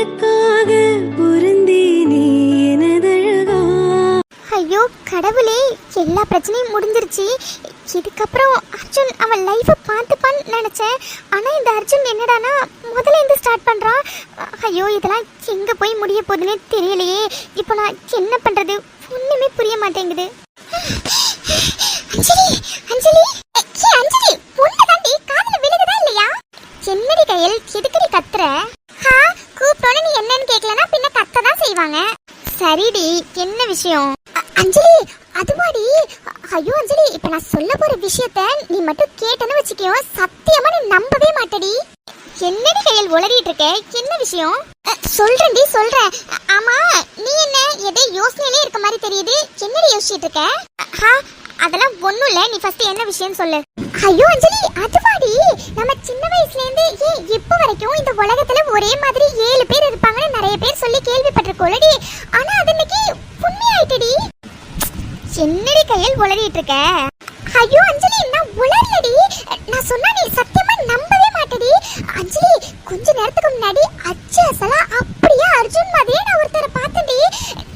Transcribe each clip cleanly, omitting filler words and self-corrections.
உனக்காக பொருந்தேனே எனதழகா. ஐயோ கடவுளே, எல்லா பிரச்சனையும் முடிஞ்சிருச்சு. இதுக்கப்புறம் அர்ஜுன் அவன் லைஃபை பார்த்துப்பான்னு நினச்சேன். ஆனால் இந்த அர்ஜுன் என்னடானா முதல்ல இருந்து ஸ்டார்ட் பண்ணுறான். ஐயோ இதெல்லாம் எங்கே போய் முடிய போகுதுன்னே தெரியலையே. இப்போ நான் என்ன பண்ணுறது ஒன்றுமே புரிய மாட்டேங்குது. அஞ்சலி அஞ்சலி அஞ்சலி, பொண்ணு தாண்டி காதுல விழுகுதா இல்லையா? என்னடி கையில் எதுக்கடி கத்துற? கூப்பிட்டோன்னு நீ என்னன்னு கேட்கலன்னா பின்ன கத்ததான் செய்வாங்க. சரிடி, என்ன விஷயம்? அஞ்சலி அதுவாடி. ஐயோ அஞ்சலி, இப்ப நான் சொல்ல போற விஷயத்த நீ மட்டும் கேட்டன்னு வச்சுக்கியோ, சத்தியமா நீ நம்பவே மாட்டடி. என்னடி கையில் உளறிட்டு இருக்க? என்ன விஷயம்? சொல்றேன்டி சொல்றேன். ஆமா நீ என்ன எதை யோசனையிலே இருக்க மாதிரி தெரியுது. என்னடி யோசிச்சுட்டு இருக்க? அதெல்லாம் ஒண்ணும் இல்ல, நீ ஃபர்ஸ்ட் என்ன விஷயம் சொல்லு. ஐயோ அஞ்சலி அதுவாடி, நம்ம சின்ன வயசுல இருந்து ஏன் இப்ப வரைக்கும் இந்த உலகத்துல ஒரே மாதிரி 7 பேர் இருப்பாங்கன்னு நிறைய பேர் சொல்லி கேள்விப்பட்டிருக்கோம்லடி. ஆனா அது இன்னைக்கு உண்மையாயிட்டடி. என்னடி கையில் உளறிட்டு இருக்க? ஐயோ அஞ்சலி நான் உளறலடி, நான் சொன்னா நீ சத்தியமா நம்பவே மாட்டடி. அஞ்சலி கொஞ்ச நேரத்துக்கு முன்னாடி அச்சசலா அப்படியே அர்ஜுன் மாதிரியே நான் ஒருத்தரை பார்த்தேன்டி.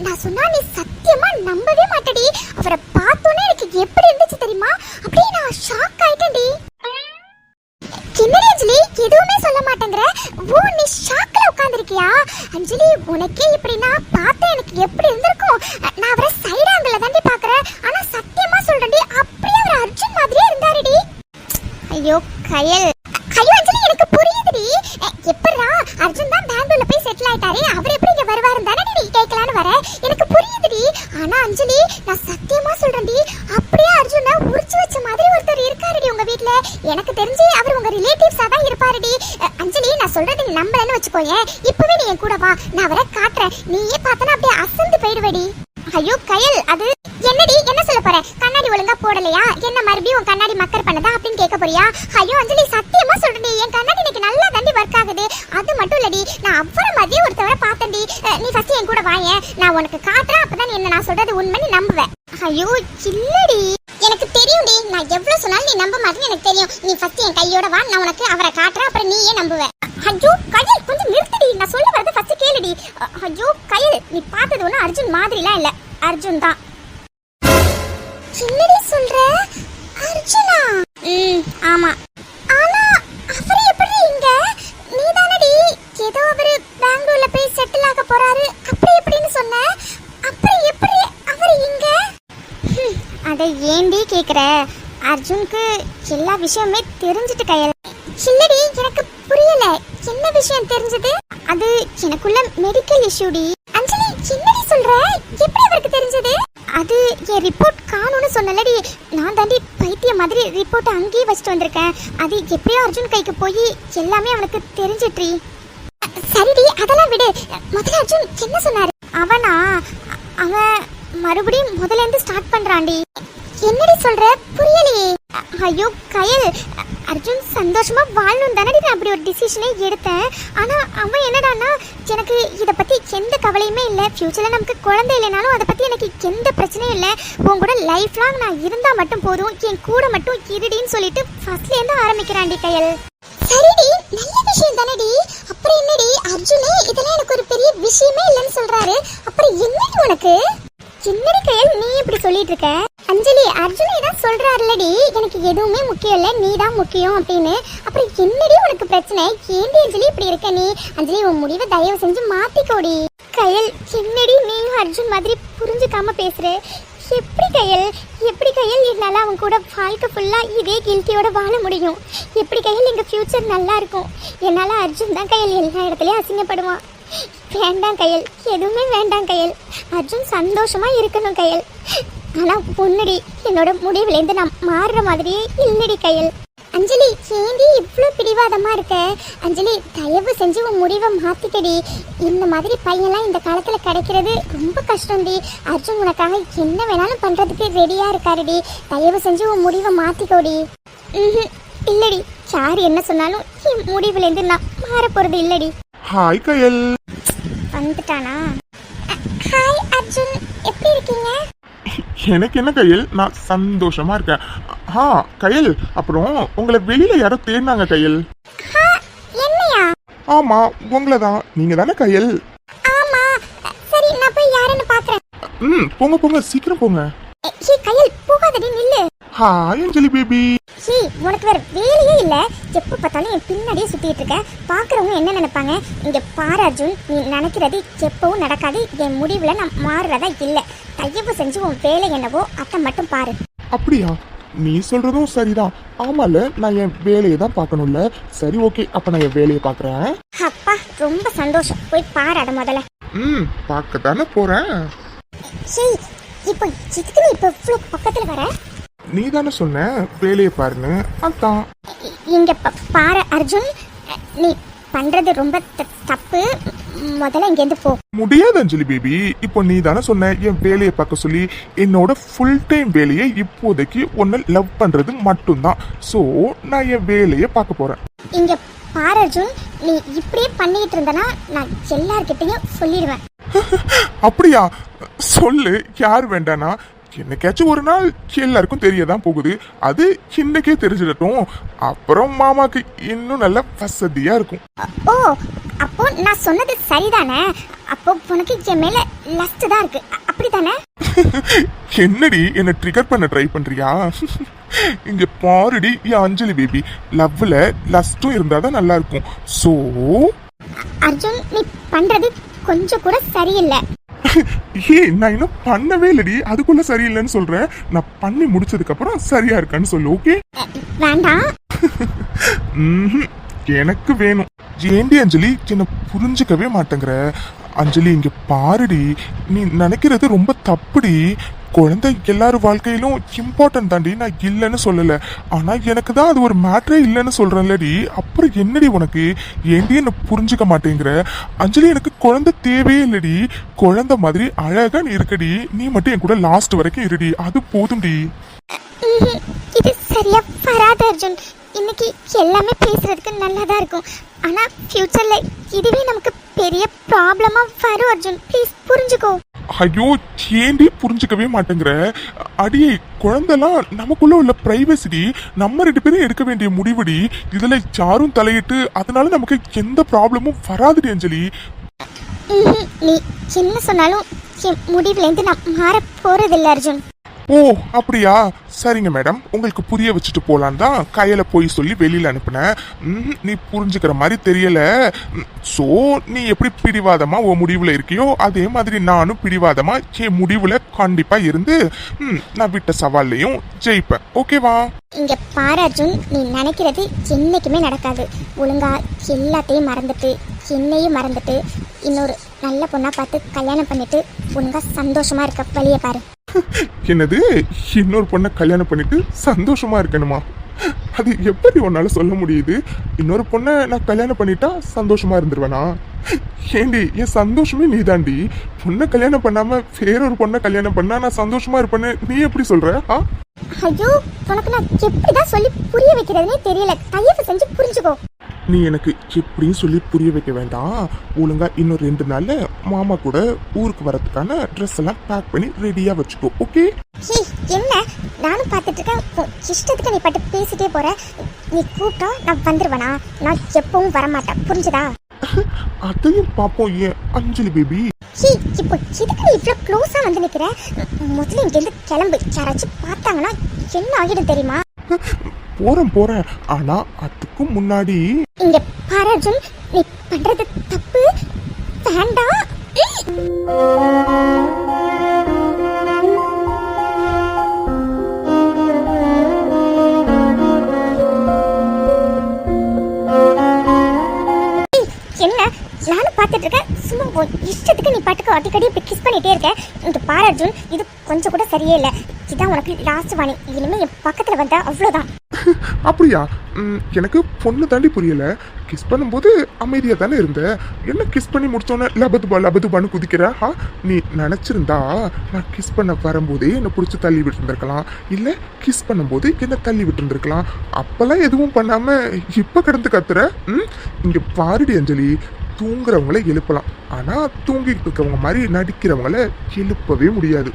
நான் சொன்னா நீ சத்தியமா நம்பவே மாட்டடி. அவரை பார்த்தோன்னே எனக்கு எப்படி இருந்துச்சு தெரியுமா? அப்படியே நான் ஷாக் ஆயிட்டேன்டி. என்னடி அஞ்சலி எதுவுமே சொல்ல மாட்டேங்கிற? ஓ நீ ஷாக்ல உட்கார்ந்திருக்கியா? அஞ்சலி உனக்கே இப்படின்னா பார்த்தா எனக்கு எப்படி இருந்திருக்கும்? நான் அவரை சைடு ஆங்கிள் தாண்டி பாக்குறேன். ஆனா சத்தியமா சொல்றேன்டி அப்படியே அவர் அர்ஜுன் மாதிரியே இருந்தாருடி. ஐயோ கயல், ஐயோ அஞ்சலி எனக்கு புரியுதுடி. எப்படா அர்ஜுன் தான் பெங்களூர்ல போய் செட்டில் ஆயிட்டாரே, அவர் எப்படி இங்க வருவாருன்னு தானே நீ கேட்கலான்னு வர. எனக்கு புரியுதுடி. ஆனா அஞ்சலி நான் சத்தியமா சொல்றேன்டி, அப்படியே அர்ஜுனா உரிச்சு வச்ச மாதிரி ஒருத்தர் இருக்காருடி உங்க வீட்ல. எனக்கு தெரிஞ்சு அவர் உங்க ரிலேட்டிவ்ஸா தான் இருப்பாருடி. அஞ்சலி நான் சொல்றது நீ நம்பலன்னு வச்சுக்கோயே, இப்பவே நீ என் கூட வா, நான் அவரை காட்டுறேன். நீயே பார்த்தனா அப்படியே அசந்து போயிடுவடி. ஐயோ கயல் அது என்னடி, என்ன சொல்ல போற? கண்ணாடி ஒழுங்கா போடலையா என்ன, மறுபடியும் உன் கண்ணாடி மக்கர் பண்ணதா அப்படின்னு கேட்க போறியா? ஐயோ அஞ்சலி சத்தியமா சொல்றேன்டி, என் கண்ணாடி இன்னைக்கு நல்லா தாண்டி ஒர்க் ஆகுது. அது மட்டும் இல்லடி, நான் அவ்வளவு மாதிரியே ஒருத்தவரை பார்த்தேன்டி. நீ ஃபர்ஸ்ட் என் கூட வாயேன், நான் உனக்கு காட்டுறேன். அப்பதான் நீ என்ன நான் சொல்றது உண்மை நீ நம்புவேன். ஐயோ இல்லடி, எனக்கு தெரியும்டி, நான் எவ்வளவு சொன்னாலும் நீ நம்ப மாட்டேன்னு எனக்கு தெரியும். நீ ஃபர்ஸ்ட் என் கையோட வா, நான் உனக்கு அவரை காட்டுறேன், அப்புறம் நீயே நம்புவேன். ஐயோ கயல் கொஞ்சம் நிறுத்தடி, நான் சொல்ல வரத ஃபர்ஸ்ட் கேளுடி. ஐயோ கயல் நீ பார்த்தது ஒன்றும் அர்ஜுன் மாதிரிலாம் இல்ல, அர்ஜுன் தான். என்னடி சொல்ற? அர்ஜுனா? ஆமா. ஆனா அவர் எப்படி இங்க? நீ தானடி ஏதோ அவரு பெங்களூர்ல போய் செட்டில் ஆக போறாரு அப்படி எப்படின்னு சொன்ன, அப்புறம் எப்படி அவர் இங்க? அதை ஏண்டி கேக்குற? அர்ஜுனுக்கு எல்லா விஷயமே தெரிஞ்சிட்டு கயல். இல்லடி எனக்கு புரியல, என்ன விஷயம் தெரிஞ்சது? அது எனக்குள்ள மெடிக்கல் இஷ்யூடி. அஞ்சலி என்னடி சொல்ற? எப்படி அவருக்கு தெரிஞ்சது? அது என் ரிப்போர்ட் காணும்னு சொன்னலடி, நான் தாண்டி பைத்திய மாதிரி ரிப்போர்ட் அங்கேயே வச்சுட்டு வந்திருக்கேன். அது எப்படியோ அர்ஜுன் கைக்கு போய் எல்லாமே அவனுக்கு தெரிஞ்சிட்ரி. சரிடி அதெல்லாம் விடு, முதல்ல அர்ஜுன் என்ன சொன்னாரு? அவனா? அவன் மறுபடியும் முதல்ல இருந்து ஸ்டார்ட் பண்றான்டி. என்னடி சொல்ற? புரியலையே. ஐயோ கயல், அர்ஜுன் சந்தோஷமா வாழணும் தானே நான் அப்படி ஒரு டிசிஷனே எடுத்தேன். ஆனா அவன் என்னடான்னா, எனக்கு இதை பத்தி எந்த கவலையுமே இல்லை, ஃபியூச்சர்ல நமக்கு குழந்தை இல்லைனாலும் அதை பத்தி எனக்கு எந்த பிரச்சனையும் இல்லை, உன் கூட லைஃப் லாங் நான் இருந்தா மட்டும் போதும், என் கூட மட்டும் இருடின்னு சொல்லிட்டு ஃபர்ஸ்ட்ல இருந்து ஆரம்பிக்கிறான்டி கயல். சரிடி நல்ல விஷயம் தானடி, அப்புறம் என்னடி அர்ஜுனே இதெல்லாம் எனக்கு ஒரு பெரிய விஷயமே இல்லைன்னு சொல்றாரு, அப்புறம் என்னடி உனக்கு? என்னடி கயல் நீ இப்படி சொல்லிட்டு இருக்க? அஞ்சலி அர்ஜுனே தான் சொல்றாருலடி, எனக்கு எதுவுமே முக்கியம் இல்லை, நீ தான் முக்கியம் அப்படின்னு. அப்புறம் என்னடி உனக்கு பிரச்சனை? ஏண்டி அஞ்சலி இப்படி இருக்க நீ? அஞ்சலி உன் முடிவை தயவு செஞ்சு மாத்திக்கோடி. கயல் என்னடி நீயும் அர்ஜுன் மாதிரி புரிஞ்சுக்காம பேசுற? எப்படி கயல், எப்படி கயல் என்னால அவன் கூட வாழ்க்கை ஃபுல்லா இதே கில்ட்டியோட வாழ முடியும்? எப்படி கயல் எங்க ஃபியூச்சர் நல்லா இருக்கும்? என்னால அர்ஜுன் தான் கயல் எல்லா இடத்துலயும் அசிங்கப்படுவான். வேண்டாம் கயல், எதுவுமே வேண்டாம் கயல், அர்ஜுன் சந்தோஷமா இருக்கணும் கயல். ஆனா பொண்ணுடி, என்னோட முடிவுலேருந்து நான் மாறுற மாதிரியே இல்லடி கயல். அஞ்சலி ஏண்டி இவ்வளோ பிடிவாதமா இருக்க? அஞ்சலி தயவு செஞ்சு உன் முடிவை மாத்திக்கடி. இந்த மாதிரி பையன்லாம் இந்த காலத்துல கிடைக்கிறது ரொம்ப கஷ்டம்டி. அர்ஜுன் உனக்காக என்ன வேணாலும் பண்றதுக்கு ரெடியா இருக்காருடி, தயவு செஞ்சு உன் முடிவை மாத்திக்கோடி. இல்லடி, யார் என்ன சொன்னாலும் என் முடிவுலேருந்து நான் மாற போறது இல்லடி. ஹாய் கயல். வந்துட்டானா? ஹாய் அர்ஜுன், எப்படி இருக்கீங்க? எனக்கு என்ன கயல், நான் சந்தோஷமா இருக்கேன். கயல், அப்புறம் உங்களை வெளியில யாரோ தேடினாங்க கயல். என்னையா? ஆமா உங்களை தான். நீங்க தானே கையல்? ஆமா. சரி நான் போய் யாருன்னு பாக்குறேன். போங்க போங்க, சீக்கிரம் போங்க. ஹே கையல், போகாதடி, நில்லு. ஹாய் அஞ்சலி பேபி. ஹே, உனக்கு வேற வேலையே இல்ல. எப்ப பார்த்தாலும் என் பின்னாடியே சுத்திட்டு இருக்க. பாக்குறவங்க என்ன நினைப்பாங்க? இங்க பாரு அர்ஜுன், நீ நினைக்கிறது எப்பவும் நடக்காது. என் முடிவுல நான் மாறுறதா இல்ல. தயவு செஞ்சு உன் வேலை என்னவோ அதை மட்டும் பாரு. அப்படியா? நீ சொல்றதும் சரிதான். ஆமால, நான் என் வேலையை தான் பார்க்கணும்ல. சரி ஓகே, அப்ப நான் என் வேலையை பாக்குறேன். அப்பா ரொம்ப சந்தோஷம். போய் பாரு அத முதல்ல. பார்க்க தானே போறேன். ஹே, இப்போ இதுக்கு நீ இப்ப இவ்வளவு பக்கத்துல வர? நீ தானே சொன்ன வேலையை பாருன்னு, அதான். இங்க பாரு அர்ஜுன், நீ பண்றது ரொம்ப தப்பு. முதல்ல இங்க இருந்து போ. முடியாது அஞ்சலி பேபி. இப்போ நீ தானே சொன்ன என் வேலையை பார்க்க சொல்லி. என்னோட ஃபுல் டைம் வேலையை இப்போதைக்கு உன்னை லவ் பண்றது மட்டும்தான். சோ நான் என் வேலையை பார்க்க போறேன். இங்க பாரு அர்ஜுன், நீ இப்படியே பண்ணிட்டு இருந்தனா நான் எல்லார்கிட்டயும் சொல்லிடுவேன். அப்படியா? சொல்லு, யார் வேண்டானா? என்னைக்காச்சும் ஒரு நாள் எல்லாருக்கும் தெரியதான் போகுது. அது இன்னைக்கே தெரிஞ்சிடட்டும். அப்புறம் மாமாக்கு இன்னும் நல்ல வசதியா இருக்கும். ஓ, அப்போ நான் சொன்னது சரிதானே? அப்போ உனக்கு என் மேல லஸ்ட் தான் இருக்கு, அப்படிதானே? என்னடி என்ன ட்ரிகர் பண்ண ட்ரை பண்றியா? இங்க பாருடி என் அஞ்சலி பேபி, லவ்ல லஸ்டும் இருந்தாதான் நல்லா இருக்கும். சோ அர்ஜுன், நீ பண்றது கொஞ்சம் கூட சரியில்லை. நான் இன்னும் பண்ணவே இல்லடி, அதுக்குள்ள சரியில்லைன்னு சொல்றேன். நான் பண்ணி முடிச்சதுக்கு அப்புறம் சரியா இருக்கான்னு சொல்லு. ஓகே? வேண்டாம். எனக்கு வேணும். ஏண்டி அஞ்சலி என்ன புரிஞ்சுக்கவே மாட்டேங்கிற? அஞ்சலி இங்க பாருடி, நீ நினைக்கிறது ரொம்ப தப்புடி. குழந்தை எல்லாரும் வாழ்க்கையிலும் இம்பார்ட்டன்ட் தாண்டி, நான் இல்லைன்னு சொல்லல. ஆனா எனக்கு தான் அது ஒரு மேட்டரே இல்லைன்னு சொல்றேன்லடி. அப்புறம் என்னடி உனக்கு? ஏண்டி என்ன புரிஞ்சுக்க மாட்டேங்கிற? அஞ்சலி எனக்கு குழந்தை தேவையே இல்லடி. குழந்தை மாதிரி அழகா நீ இருக்கடி. நீ மட்டும் என் கூட லாஸ்ட் வரைக்கும் இருடி, அது போதும்டி. இது சரியா வராது அர்ஜுன். இன்னைக்கு எல்லாமே பேசுறதுக்கு நல்லாதான் இருக்கும். ஆனா ஃபியூச்சர்ல இதுவே நமக்கு பெரிய ப்ராப்ளமா வரும் அர்ஜுன். ப்ளீஸ் புரிஞ்சுக்கோ. ஐயோ, ஏண்டி புரிஞ்சுக்கவே மாட்டேங்கிற? அடியே, குழந்தைலாம் நமக்குள்ள உள்ள பிரைவசிடி. நம்ம 2 பேரும் எடுக்க வேண்டிய முடிவுடி. இதுல யாரும் தலையிட்டு அதனால நமக்கு எந்த ப்ராப்ளமும் வராதுடி அஞ்சலி. நீ என்ன சொன்னாலும் என் முடிவுல இருந்து நான் மாற போறதில்லை அர்ஜுன். ஓ அப்படியா? சரிங்க மேடம், உங்களுக்கு புரிய வச்சுட்டு போலான் தான் கையில போய் சொல்லி வெளியில அனுப்புனேன். நீ புரிஞ்சுக்கிற மாதிரி தெரியல. சோ நீ எப்படி பிடிவாதமா உன் முடிவுல இருக்கியோ அதே மாதிரி நானும் பிடிவாதமா என் முடிவுல கண்டிப்பா இருந்து நான் விட்ட சவால்லையும் ஜெயிப்பேன். ஓகேவா? இங்க பாரு அர்ஜுன், நீ நினைக்கிறது என்னைக்குமே நடக்காது. ஒழுங்கா எல்லாத்தையும் மறந்துட்டு, என்னையும் மறந்துட்டு, இன்னொரு நல்ல பொண்ணா பார்த்து கல்யாணம் பண்ணிட்டு ஒழுங்கா சந்தோஷமா இருக்க வழியை பாரு. என்னது? இன்னொரு பொண்ணை கல்யாணம் பண்ணிட்டு சந்தோஷமா இருக்கணுமா? அது எப்படி உன்னால சொல்ல முடியுது? இன்னொரு பொண்ணை நான் கல்யாணம் பண்ணிட்டா சந்தோஷமா இருந்துருவேனா? ஏண்டி, என் சந்தோஷமே நீதாண்டி. பொண்ணை கல்யாணம் பண்ணாம வேறொரு பொண்ணை கல்யாணம் பண்ணா நான் சந்தோஷமா இருப்பேன்னு நீ எப்படி சொல்ற? ஐயோ, உனக்கு நான் எப்படிதான் சொல்லி புரிய வைக்கிறதுனே தெரியல. தயவு செஞ்சு புரிஞ்சுக்கோ. நீ எனக்கு எப்படியும் சொல்லி புரிய வைக்க வேண்டாம். ஒழுங்கா இன்னும் 2 நாள்ல மாமா கூட ஊருக்கு வரதுக்கான ட்ரெஸ் எல்லாம் பேக் பண்ணி ரெடியா வச்சுக்கோ. ஓகே? என்ன நானும் பார்த்துட்டு இருக்கேன். இஷ்டத்துக்கு நீ பட்டு பேசிட்டே போற. நீ கூப்பிட்டா நான் வந்துருவேனா? நான் எப்பவும் வரமாட்டேன், புரிஞ்சுதா? அதையும் பாப்போம் ஏன் அஞ்சலி பேபி. இப்போ எதுக்கு நீ இவ்வளவு க்ளோஸா வந்து நிக்கிற? முதல்ல இங்க இருந்து கிளம்பு. யாராச்சும் பார்த்தாங்கன்னா என்ன ஆகிடும் தெரியுமா? போறேன். ஆனா அதுக்கு முன்னாடி இங்க பாரு அர்ஜுன், நீ பண்றது தப்பு. வேண்டாம். என்ன நானும் பார்த்துட்டு இருக்கேன். சும்மா இஷ்டத்துக்கு நீ பாட்டுக்கு அடிக்கடி இப்படி கிஸ் பண்ணிட்டே இருக்க. இங்க பாரு அர்ஜுன், இது கொஞ்சம் கூட சரியே இல்லை. இதான் உனக்கு லாஸ்ட் வார்னிங். இனிமே என் பக்கத்துல வந்தா அவ்வளவுதான். அப்படியா? எனக்கு பொண்ணு தாண்டி புரியல. கிஸ் பண்ணும்போது அமைதியா தானே இருந்த. என்ன கிஸ் பண்ணி முடிச்சோன்னே லபதுபான்னு குதிக்கிற? நீ நினைச்சிருந்தா நான் கிஸ் பண்ண வரும்போதே என்னை பிடிச்சி தள்ளி விட்டு இருந்திருக்கலாம். இல்ல கிஸ் பண்ணும்போது என்ன தள்ளி விட்டு இருந்திருக்கலாம். அப்பெல்லாம் எதுவும் பண்ணாம இப்ப கடந்து கத்துற. இங்க பாருடி அஞ்சலி, தூங்குறவங்கள எழுப்பலாம். ஆனா தூங்கிட்டு இருக்கவங்க மாதிரி நடிக்கிறவங்கள எழுப்பவே முடியாது.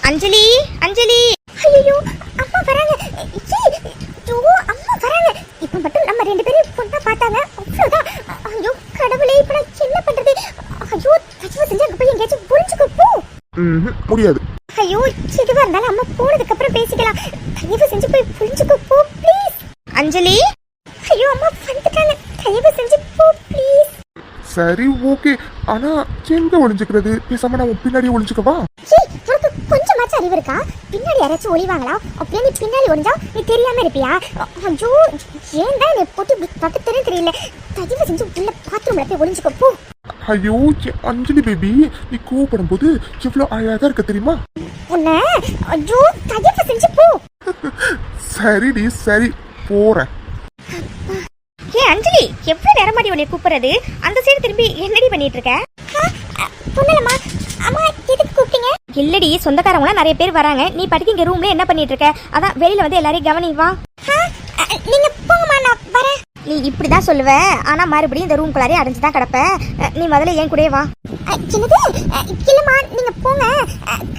அஞ்சலி, அஞ்சலி, ஐயோ அம்மா வராங்க. அம்மா வராங்க. இப்ப மட்டும் நம்ம 2 பேரும் பொண்ணா பார்த்தாங்க, அவ்வளவுதான். முடியாது. ஐயோ எதுவா இருந்தாலும் அம்மா போனதுக்கு அப்புறம் பேசிக்கலாம். தயவு செஞ்சு போய் புரிஞ்சுக்கோ போ ப்ளீஸ். அஞ்சலி ஐயோ அம்மா வந்துட்டாங்க, தயவு செஞ்சு போ ப்ளீஸ். சரி ஓகே, ஆனா எங்க ஒளிஞ்சுக்கிறது? பேசாம நான் உன் பின்னாடியே ஒளிஞ்சுக்கவா? ஏய் உனக்கு கொஞ்சமாச்சும் அறிவு இருக்கா? பின்னாடி யாராச்சும் ஒளிவாங்களா? அப்படியே நீ பின்னாடி ஒளிஞ்சா நீ தெரியாம இருப்பியா? ஐயோ ஏன் தான் என்னை போட்டு பக்கத்துன்னு தெரியல. தயவு செஞ்சு உள்ள பாத்ரூம்ல போய் ஒளிஞ்சுக்கோ போ. ஐயோ அஞ்சலி பேபி, நீ கூப்பிடும் போது எவ்வளவு அழகா இருக்க தெரியுமா? உன்னை ஐயோ தயவு செஞ்சு போ. சரிடி சரி போறேன். ஏ அஞ்சலி எவ்வளவு நேரமாடி உன்னை கூப்பிடுறது? அந்த சைடு திரும்பி என்னடி பண்ணிட்டு இருக்க? பொண்ணலம்மா அம்மா எதுக்கு கூப்பிட்டீங்க? இல்லடி சொந்தக்காரங்களா நிறைய பேர் வராங்க, நீ படிக்க இங்க ரூம்ல என்ன பண்ணிட்டு இருக்க? அதான் வெளியில வந்து எல்லாரையும் கவனி வா. நீங்க போங்கம்மா நான் வரேன். நீ இப்படிதான் சொல்லுவ, ஆனா மறுபடியும் இந்த ரூம் குள்ளாரே அடைஞ்சுதான் கிடப்ப. நீ முதல்ல என் கூடயே வா. என்னது? இல்லம்மா நீங்க போங்க,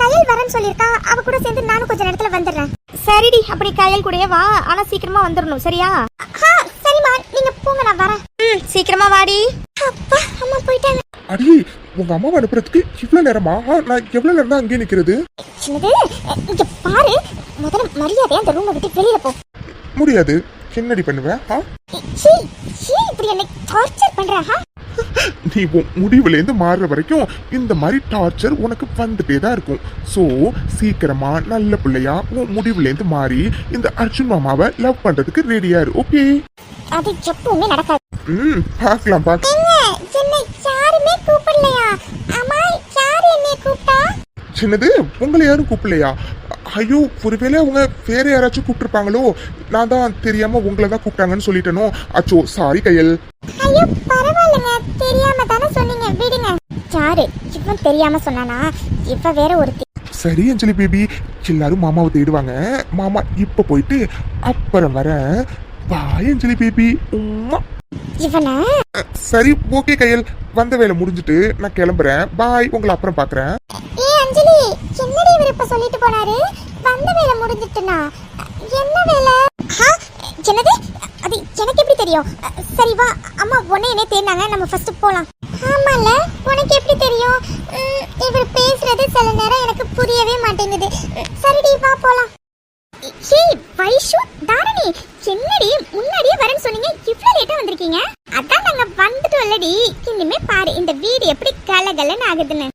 கயல் வரேன்னு சொல்லியிருக்கா, அவ கூட சேர்ந்து நானும் கொஞ்ச நேரத்துல வந்துடுறேன். சரிடி அப்படி கயல் கூடயே வா, ஆனா சீக்கிரமா வந்துடணும் சரியா? சரிம்மா நீங்க போங்க நான் வரேன். சீக்கிரமா வாடி. அப்பா அம்மா போயிட்டாங்க. அடி உங்க அம்மாவை அனுப்புறதுக்கு இவ்வளவு நேரமா? நான் எவ்வளவு நேரம் தான் அங்கேயே நிக்கிறது? என்னது? இங்க பாரு, முதல்ல மரியாதையா அந்த ரூமை விட்டு வெளியில போ. முடியாது. என்னடி பண்ணுவேன்? இப்படி என்னை டார்ச்சர் பண்றா? நீ உன் முடிவுல இருந்து மாறுற வரைக்கும் இந்த மாதிரி டார்ச்சர் உனக்கு வந்துட்டே தான் இருக்கும். சோ சீக்கிரமா நல்ல பிள்ளையா உன் முடிவுல இருந்து மாறி இந்த அர்ஜுன் மாமாவை லவ் பண்றதுக்கு ரெடியா இரு. ஓகே? அது எப்பவுமே நடக்காது. பார்க்கலாம் பார்க்கலாம். என்ன யாருமே கூப்பிடலையா? அம்மா யாரு என்னை கூப்பிட்டா? சின்னது உங்களை யாரும் கூப்பிடலையா? ஐயோ ஒருவேளை அவங்க வேற யாராச்சும் கூப்பிட்டுருப்பாங்களோ, நான் தான் தெரியாம உங்களை தான் கூப்பிட்டாங்கன்னு சொல்லிட்டேனோ. அச்சோ சாரி கையல். ஐயோ பரவாயில்லைங்க, தெரியாம தானே சொன்னீங்க, விடுங்க. யாரு இவன் தெரியாம சொன்னானா? இவ வேற ஒருத்தி. சரி அஞ்சலி பேபி, எல்லாரும் மாமாவை தேடுவாங்க. மாமா இப்ப போயிட்டு அப்புறம் வர. பாய் அஞ்சலி பேபி. இவனா? சரி ஓகே கையல், வந்த வேலை முடிஞ்சிட்டு நான் கிளம்புறேன். பாய், உங்களை அப்புறம் பாக்குறேன். ஏ அஞ்சலி என்னடி இவர் இப்ப சொல்லிட்டு போனாரு? வந்த வேலை முடிஞ்சிட்டுனா என்ன வேலை? என்னது? அது எனக்கு எப்படி தெரியும்? சரி வா, அம்மா உன்னை என்ன தேடினாங்க, நம்ம ஃபர்ஸ்ட் போலாம். ஆமால, உனக்கு எப்படி தெரியும்? இவர் பேசுறது சில நேரம் எனக்கு புரியவே மாட்டேங்குது. சரிடி வா போலாம். ஏய் வைஷு தாரணி, என்னடி முன்னாடியே வரேன்னு சொன்னீங்க, இவ்வளவு லேட்டா வந்திருக்கீங்க? அதான் நாங்க வந்துட்டோம்லடி. இனிமே பாரு இந்த வீடு எப்படி கலகலன்னு ஆகுதுன்னு.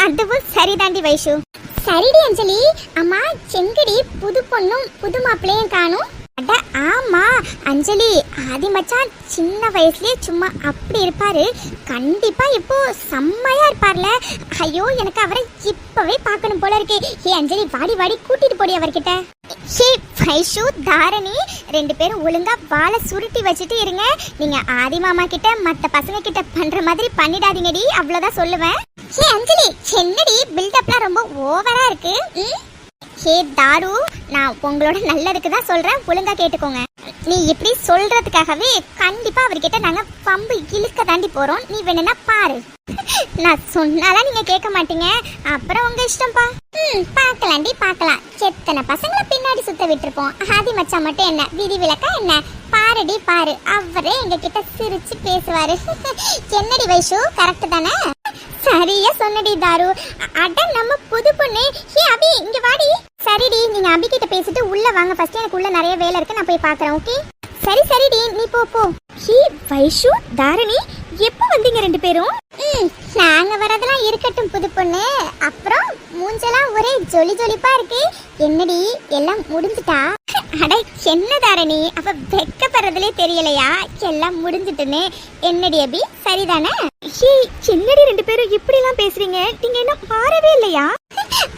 அதுவும் சரிதாண்டி வைஷு. சரிடி அஞ்சலி. அம்மா செங்கடி புது பொண்ணும் புது மாப்பிள்ளையும் காணும். அட ஆமா அஞ்சலி, ஆதி மச்சான் சின்ன வயசுலயே சும்மா அப்படி இருப்பாரு, கண்டிப்பா இப்போ செம்மையா இருப்பார்ல. ஐயோ எனக்கு அவரை இப்பவே பார்க்கணும் போல இருக்கு. ஏ அஞ்சலி வாடி வாடி கூட்டிட்டு போடி அவர்கிட்ட. ஹே வைஷு தாரணி, ரெண்டு பேரும் ஒழுங்கா வாழை சுருட்டி வச்சுட்டு இருங்க. நீங்க ஆதி மாமா கிட்ட மத்த பசங்க கிட்ட பண்ற மாதிரி பண்ணிடாதீங்கடி, அவ்வளவுதான் சொல்லுவேன். ஹே அஞ்சலி என்னடி பில்டப்லாம் ரொம்ப ஓவரா இருக்கு? ஹே தாரு, நான் உங்களோட நல்லதுக்கு தான் சொல்றேன், ஒழுங்கா கேட்டுக்கோங்க. நீ இப்படி சொல்றதுக்காகவே கண்டிப்பா அவர்கிட்ட நாங்க பம்பு இழுக்க தாண்டி போறோம். நீ வேணும்னா பாரு. நான் சொன்னாலாம் நீங்க கேட்க மாட்டீங்க, அப்புறம் உங்க இஷ்டம்பா. பார்க்கலாண்டி பார்க்கலாம். எத்தனை பசங்களை பின்னாடி சுத்த விட்டுருப்போம். ஆதி மச்சான் மட்டும் என்ன விதி விலக்கா என்ன? பாருடி பாரு, அவரே எங்க கிட்ட சிரிச்சு பேசுவாரு. என்னடி வைஷு கரெக்ட் தானே? சரியா சொன்னடி தாரு. அட நம்ம புது பொண்ணு. ஹே அபி இங்க வாடி. சரிடி, நீங்க அபி கிட்ட பேசிட்டு உள்ள வாங்க. ஃபர்ஸ்ட் எனக்கு உள்ள நிறைய வேலை இருக்கு, நான் போய் பார்க்கறேன். ஓகே சரி சரிடி, நீ போ போ. ஹே வைஷு தாரணி, எப்போ வந்தீங்க ரெண்டு பேரும்? நாங்க வரதெல்லாம் இருக்கட்டும் புது பொண்ணு, அப்புறம் மூஞ்செல்லாம் ஒரே ஜொலி ஜொலிப்பா இருக்கு. என்னடி எல்லாம் முடிஞ்சிட்டா? அட என்ன தாரணி, அப்ப வெக்கப்படுறதுலே தெரியலையா எல்லாம் முடிஞ்சிட்டுன்னு? என்னடி அபி சரிதானே? என்னடி ரெண்டு பேரும் இப்படி எல்லாம் பேசுறீங்க? நீங்க என்ன மாறவே இல்லையா?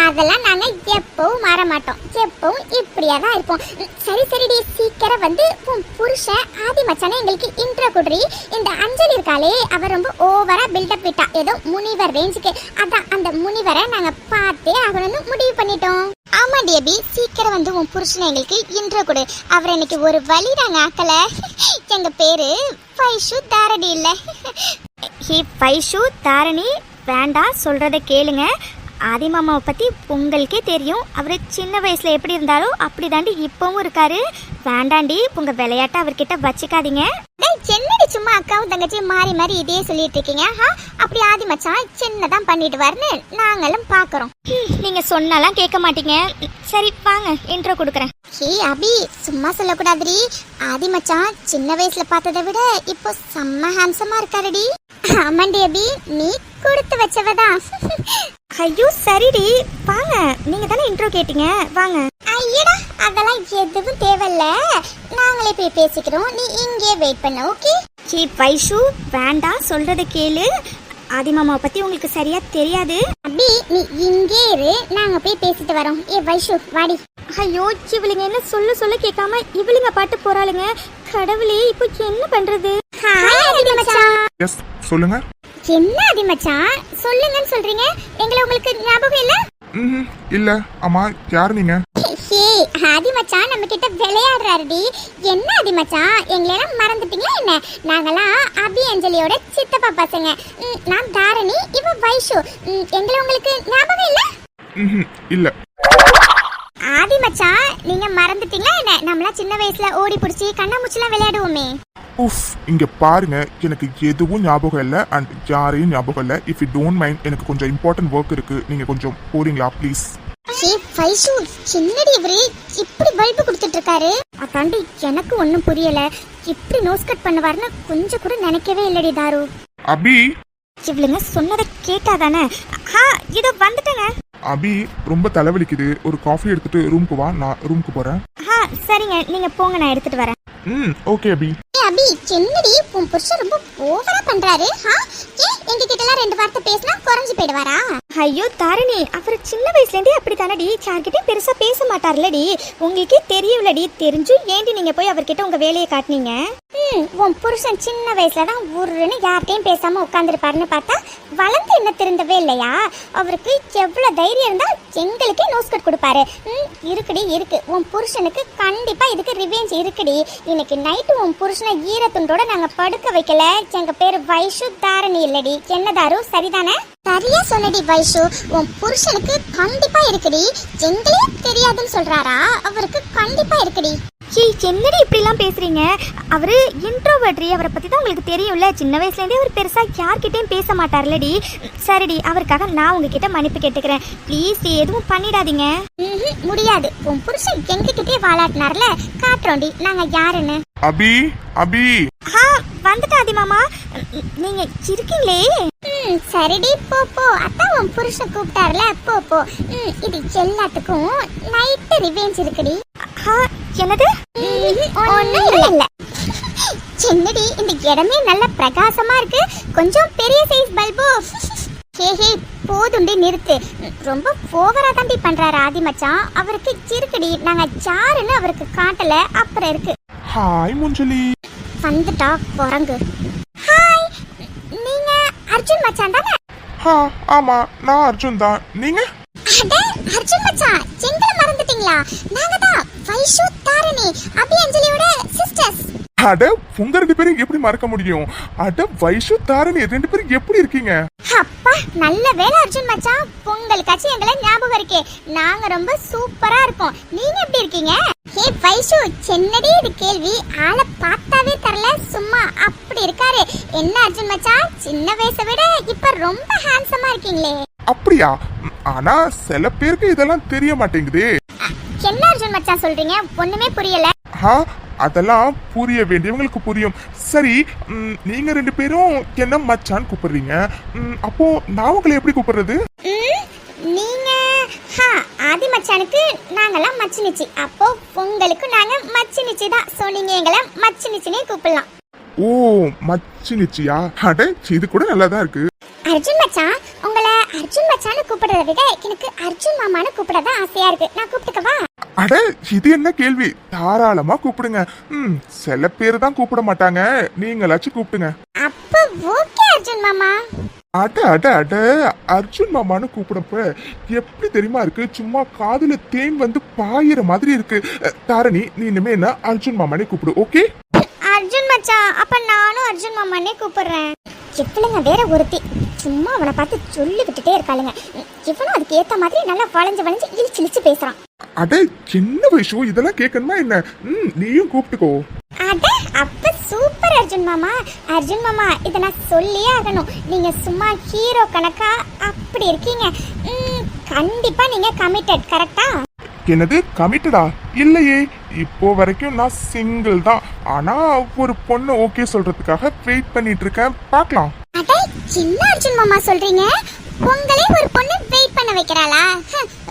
அதெல்லாம் நாங்க எப்பவும் மாற மாட்டோம், எப்பவும் இப்படியா தான் இருப்போம். சரி சரிடி, சீக்கிரம் வந்து உன் புருஷன் ஆதி மச்சானே எங்களுக்கு இன்ட்ரோ குடுறி. இந்த அஞ்சலி இருக்காளே, அவ ரொம்ப ஓவரா பில்டப் விட்டா, ஏதோ முனிவர் ரேஞ்சுக்கு. அதான் அந்த முனிவரை நாங்க பார்த்தே ஆகணும்னு முடிவு பண்ணிட்டோம். ஆமா டியபி, சீக்கிரம் வந்து உன் புருஷனை எங்களுக்கு இன்ட்ரோ கொடு. அவர் இன்னைக்கு ஒரு வழி நாங்க ஆக்கல. எங்க பேரு வைஷு தாரணி இல்ல. ஹே வைஷு தாரணி, வேண்டாம் சொல்றத கேளுங்க. ஆதி மாமாவை பற்றி உங்களுக்கே தெரியும். அவர் சின்ன வயசில் எப்படி இருந்தாரோ அப்படி தாண்டி இப்போவும் இருக்காரு. வேண்டாண்டி உங்கள் விளையாட்டை அவர்கிட்ட வச்சுக்காதீங்க. என்னடி சும்மா அக்காவும் தங்கச்சியும் மாறி மாறி இதே சொல்லிட்டு இருக்கீங்க? அப்படி ஆதி மச்சான் சின்னதான் பண்ணிட்டு வரன்னு நாங்களும் பாக்குறோம். நீங்க சொன்னாலாம் கேட்க மாட்டீங்க. சரி வாங்க இன்ட்ரோ கொடுக்குறேன். ஹே அபி, சும்மா சொல்லக்கூடாதுடி. ஆதி மச்சான் சின்ன வயசுல பார்த்ததை விட இப்போ செம்ம ஹேண்ட்ஸமா இருக்காருடி. ஆமாண்டி அபி, நீ கொடுத்து வச்சவதான். ஐயோ சரிடி, வாங்க. நீங்க தானே இன்ட்ரோ கேட்டீங்க, வாங்க. ஐயடா, அதெல்லாம் எதுவும் தேவையில்ல, நாங்களே போய் பேசிக்கிறோம். நீ இங்கே வெயிட் பண்ண, ஓகே? சீ வைஷு, வேண்டாம், சொல்றத கேளு. ஆதிமாமாவை பத்தி உங்களுக்கு சரியா தெரியாது. அபி நீ இங்கே இரு, நாங்க போய் பேசிட்டு வரோம். ஏ வைஷு வாடி. ஐயோ இவளுங்க என்ன சொல்ல கேட்காம இவளுங்க பாட்டு போறாளுங்க. கடவுளே, இப்போ என்ன பண்றது? ஹாய் ஆதி மச்சான். எஸ் சொல்லுங்க. என்ன ஆதி மச்சான் சொல்லுங்கன்னு சொல்றீங்க, எங்களை உங்களுக்கு ஞாபகம் இல்ல? இல்ல. அம்மா யாரு நீங்க? ஹே ஆதி மச்சான் நம்ம கிட்ட விளையாடுறாருடி. என்ன ஆதி மச்சான், எங்களெல்லாம் மறந்துட்டீங்களா என்ன? நாங்கெல்லாம் அபி அஞ்சலியோட சித்தப்பா பசங்க. நான் தாரணி, இவ வைஷு. எங்களை உங்களுக்கு ஞாபகம் இல்ல? இல்ல. ஆதி மச்சான் நீங்க மறந்துட்டீங்களா என்ன? நம்மளாம் சின்ன வயசுல ஓடி பிடிச்சி கண்ணாமூச்சிலாம் விளையாடுவோமே. உஃப், இங்க பாருங்க, எனக்கு எதுவும் ஞாபகம் இல்லை அண்ட் யாரையும் ஞாபகம் இல்லை. இஃப் யூ டோன்ட் மைண்ட், எனக்கு கொஞ்சம் இம்பார்ட்டன்ட் ஒர்க் இருக்கு. நீங்க கொஞ்சம் போறீங்களா ப்ளீஸ்? ஹே வைஷு, என்னடி இவரு இப்படி பல்பு கொடுத்துட்டு இருக்காரு? அதாண்டி எனக்கு ஒன்றும் புரியல. இப்படி நோஸ் கட் பண்ணுவாருன்னு கொஞ்சம் கூட நினைக்கவே இல்லடி தாரு. அபி, இவளுங்க சொன்னதை கேட்டாதானே? இதோ வந்துட்டேங்க. அபி ரொம்ப தலைவலிக்குது, ஒரு காஃபி எடுத்துட்டு ரூமுக்கு வா, நான் ரூமுக்கு போறேன். சரிங்க, நீங்க போங்க, நான் எடுத்துட்டு வரேன். ஓகே அபி. அபி என்னடி உன் புருஷன் ரொம்ப ஓவரா பண்றாரு? ஏன் எங்க கிட்டலாம் ரெண்டு வார்த்தை பேசினா குறைஞ்சு போயிடுவாரா? ஐயோ தாரணி, அவர் சின்ன வயசுல இருந்தே அப்படி தானடி, யார்கிட்ட பெருசா பேச மாட்டார்லடி. உங்களுக்கே தெரியும்லடி. தெரிஞ்சும் ஏண்டி நீங்க போய் அவர்கிட்ட உங்க வேலையை காட்டினீங்க? உன் புருஷன் சின்ன வயசுலதான் ஊருன்னு யார்கிட்டையும் பேசாம உட்காந்துருப்பாருன்னு பார்த்தா வளர்ந்து என்ன திருந்தவே இல்லையா? அவருக்கு எவ்வளவு தைரியம் இருந்தா எங்களுக்கே நோஸ் கட் கொடுப்பாரு. இருக்குடி இருக்கு, உன் புருஷனுக்கு கண்டிப்பா இதுக்கு ரிவெஞ்ச் இருக்குடி. இன்னைக்கு நைட்டு உன் புருஷனை ஈரத்துண்டோட நாங்க படுக்க வைக்கல. எங்க பேரு வைஷு தாரணி இல்லடி. என்ன தாரு, சரிதானே? சரியா சொன்னடி வைஷு, உன் புருஷனுக்கு கண்டிப்பா இருக்குடி. எங்களே தெரியாதுன்னு சொல்றாரா? அவருக்கு கண்டிப்பா இருக்குடி. என்னடி இப்படி எல்லாம் பேசுறீங்க? அவரு இன்ட்ரோவர்ட்ரி, அவரை பத்தி தான் உங்களுக்கு தெரியும்ல. சின்ன வயசுல இருந்தே அவர் பெருசா யார்கிட்டயும் பேச மாட்டார்லடி. சரிடி, அவருக்காக நான் உங்ககிட்ட மன்னிப்பு கேட்டுக்கிறேன். ப்ளீஸ் எதுவும் பண்ணிடாதீங்க. முடியாது, உன் புருஷன் எங்ககிட்டே வாலாட்டினார்ல, காட்டுறோண்டி நாங்க யாருன்னு. அபி, அபி. வந்துட்டா ஆதி மாமா, நீங்க இருக்கீங்களே? சரிடி, போ போ. அதான் உன் புருஷன் கூப்பிட்டார்ல, போ போ. இது எல்லாத்துக்கும் நைட்டு ரிவெஞ்ச் இருக்குடி. என்னது? ஒண்ணும் இல்ல. என்னடி இந்த இடமே நல்ல பிரகாசமா இருக்கு, கொஞ்சம் பெரிய சைஸ் பல்போ. ஹே போதுண்டி நிறுத்து. ரொம்ப ஓவரா தாண்டி பண்றாரு ஆதி மச்சான். அவருக்கு இருக்குடி, நாங்க சாருன்னு அவருக்கு காட்டல, அப்புறம் இருக்கு. ஹாய் முஞ்சலி. வந்துட்டா குரங்கு. ஹாய், நீங்க அர்ஜுன் மச்சான் தானே? ஆமா, நான் அர்ஜுன் தான். நீங்க? அர்ஜுன் மச்சான், எங்களை மறந்துட்டீங்களா? நாங்க தான் வைஷு தாரணி, அபி அஞ்சலியோட சிஸ்டர்ஸ். அட, உங்க ரெண்டு பேரும் எப்படி மறக்க முடியும்? அட வைஷு தாரணி, ரெண்டு பேரும் எப்படி இருக்கீங்க? அப்பா நல்ல வேளை அர்ஜுன் மச்சான், உங்களுக்காச்சும் எங்களை ஞாபகம் இருக்கே. நாங்க ரொம்ப சூப்பரா இருக்கோம். நீங்க எப்படி இருக்கீங்க? ஹே வைஷு, என்னடி இது கேள்வி? ஆளை பார்த்தாவே தெரியல, சும்மா அப்படி இருக்காரு. என்ன அர்ஜுன் மச்சான், சின்ன வயசை விட இப்ப ரொம்ப ஹேண்ட்ஸமா இருக்கீங்களே. அப்படியா? ஆனா சில பேருக்கு இதெல்லாம் தெரிய மாட்டேங்குதே. என்ன அர்ஜுன் மச்சான் சொல்றீங்க? ஒண்ணுமே புரியல. அதெல்லாம் புரிய வேண்டியவங்களுக்கு புரியும். சரி, நீங்க ரெண்டு பேரும் என்ன மச்சான் கூப்பிடுறீங்க, அப்போ நான் உங்களை எப்படி கூப்பிடுறது? நீங்க ஆதி மச்சானுக்கு நாங்கெல்லாம் மச்சினிச்சி, அப்போ உங்களுக்கு நாங்க மச்சினிச்சி தான். சோ நீங்க எங்களை மச்சினிச்சினே கூப்பிடலாம். ஓ, மச்சினிச்சியா? அட, இது கூட நல்லா தான் இருக்கு. அர்ஜுன் மச்சான், உங்களை அர்ஜுன் மச்சான்னு கூப்பிடுறத விட எனக்கு அர்ஜுன் மாமான்னு கூப்பிடறதா ஆசையா இருக்கு. நான் கூப்பிட்டுக்கவா? அட, இது என்ன கேள்வி? தாராளமா கூப்பிடுங்க. சில பேர் தான் கூப்பிட மாட்டாங்க, நீங்களாச்சும் கூப்பிடுங்க. அப்ப ஓகே அர்ஜுன் மாமா. அட அட அட, அர்ஜுன் மாமான்னு கூப்பிடப்ப எப்படி தெரியுமா இருக்கு? சும்மா காதுல தேன் வந்து பாயிற மாதிரி இருக்கு. தாரணி, நீ இனிமே என்ன அர்ஜுன் மாமானே கூப்பிடு, ஓகே? அர்ஜுன் மச்சான், அப்ப நானும் அர்ஜுன் மாமானே கூப்பிடுறேன். எப்பளுங்க வேற ஒருத்தி சும்மா அவனை பார்த்து சொல்லி விட்டுட்டே இருக்காளுங்க. இவனும் அதுக்கு ஏத்த மாதிரி நல்லா வளைஞ்சு வளைஞ்சு இழிச்சு இழிச்சு பேசுறான். அட என்ன வைஷு இதெல்லாம் கேட்கணுமா என்ன? நீயும் கூப்பிட்டுக்கோ. அட அப்ப சூப்பர் அர்ஜுன் மாமா. அர்ஜுன் மாமா இதை நான் சொல்லியே ஆகணும். நீங்க சும்மா ஹீரோ கணக்கா அப்படி இருக்கீங்க. கண்டிப்பா நீங்க கமிட்டட், கரெக்டா? என்னது கமிட்டடா? இல்லையே, இப்போ வரைக்கும் நான் சிங்கிள் தான். ஆனா ஒரு பொண்ணு ஓகே சொல்றதுக்காக வெயிட் பண்ணிட்டு இருக்கேன், பார்க்கலாம். அட சின்ன அர்ஜுன் மாமா சொல்றீங்க? உங்களே ஒரு பொண்ணு வெயிட் பண்ண வைக்கிறாளா?